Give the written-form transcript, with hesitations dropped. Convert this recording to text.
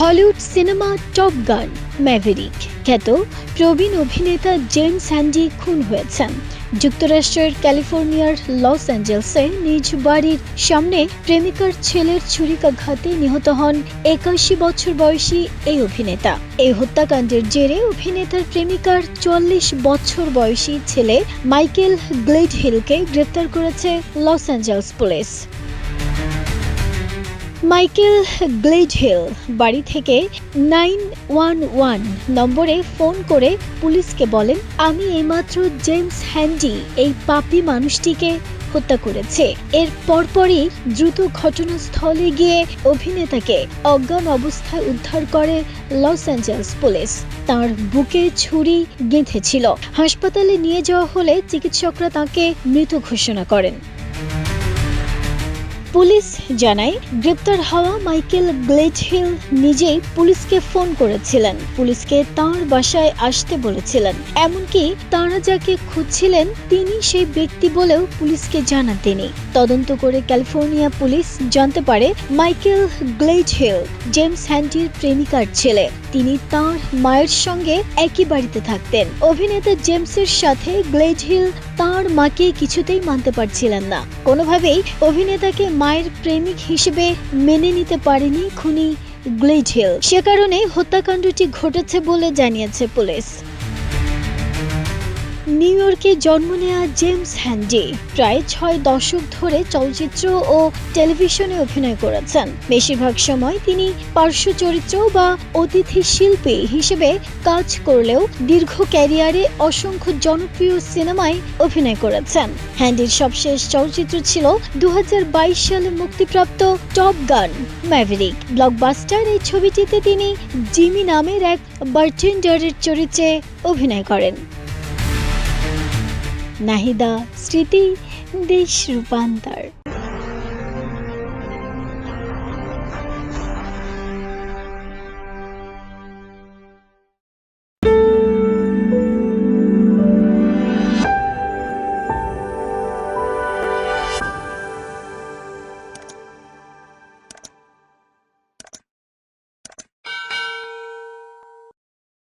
Hollywood cinema top গান Maverick খ্যাত প্রবীণ অভিনেতা জেমস হ্যান্ডি খুন হয়েছেন। যুক্তরাষ্ট্রের ক্যালিফোর্নিয়ার লস অ্যাঞ্জেলসে নিজ বাড়ির সামনে প্রেমিকার ছেলের ছুরিকাঘাতে নিহত হন ৮১ বছর বয়সী এই অভিনেতা। এই হত্যাকাণ্ডের জেরে অভিনেতার প্রেমিকার ৪০ বছর বয়সী ছেলে মাইকেল গ্লেডহিলকে গ্রেপ্তার করেছে লস অ্যাঞ্জেলস পুলিশ। মাইকেল গ্লেডহিল বাড়ি থেকে 911 নম্বরে ফোন করে পুলিশকে বলেন, আমি এইমাত্র জেমস হ্যান্ডি এই পাপী মানুষটিকে হত্যা করেছে। এর পরপরই দ্রুত ঘটনাস্থলে গিয়ে অভিনেতাকে অজ্ঞান অবস্থায় উদ্ধার করে লস অ্যাঞ্জেলস পুলিশ। তার বুকে ছুরি গেঁথেছিল। হাসপাতালে নিয়ে যাওয়া হলে চিকিৎসকরা তাকে মৃত ঘোষণা করেন। পুলিশ জানায়, গ্রেপ্তার হওয়া মাইকেল গ্লেডহিল নিজেই পুলিশকে ফোন করেছিলেন, পুলিশকে তাঁর বাসায় আসতে বলেছিলেন। এমনকি তাঁরা যাকে খুঁজছিলেন তিনি সেই ব্যক্তি বলেও পুলিশকে জানান তিনি। তদন্ত করে ক্যালিফোর্নিয়া পুলিশ জানতে পারে মাইকেল গ্লেডহিল জেমস হ্যান্ডির প্রেমিকার ছেলে। তিনি তাঁর মায়ের সঙ্গে একই বাড়িতে থাকতেন। অভিনেতা জেমসের সাথে গ্লেডহিল তাঁর মাকে কিছুতেই মানতে পারছিলেন না। কোনোভাবেই অভিনেতাকে মায়ের প্রেমিক হিসেবে মেনে নিতে পারেনি খুনি গ্লেডহিল। সে কারণে হত্যাকাণ্ডটি ঘটেছে বলে জানিয়েছে পুলিশ। নিউ ইয়র্কে জন্ম নেওয়া জেমস হ্যান্ডি প্রায় ৬ দশক ধরে চলচ্চিত্র ও টেলিভিশনে অভিনয় করেছেন। বেশিরভাগ সময় তিনি পার্শ্ব চরিত্র বা অতিথি শিল্পী হিসেবে কাজ করলেও দীর্ঘ ক্যারিয়ারে অসংখ্য জনপ্রিয় সিনেমায় অভিনয় করেছেন। হ্যান্ডির সবশেষ চলচ্চিত্র ছিল ২০২২ সালে মুক্তিপ্রাপ্ত টপ গান ম্যাভেরিক। ব্লকবাস্টার এই ছবিটিতে তিনি জিমি নামের এক বারটেন্ডারের চরিত্রে অভিনয় করেন। নাহিদা স্মৃতি, দেশ রূপান্তর।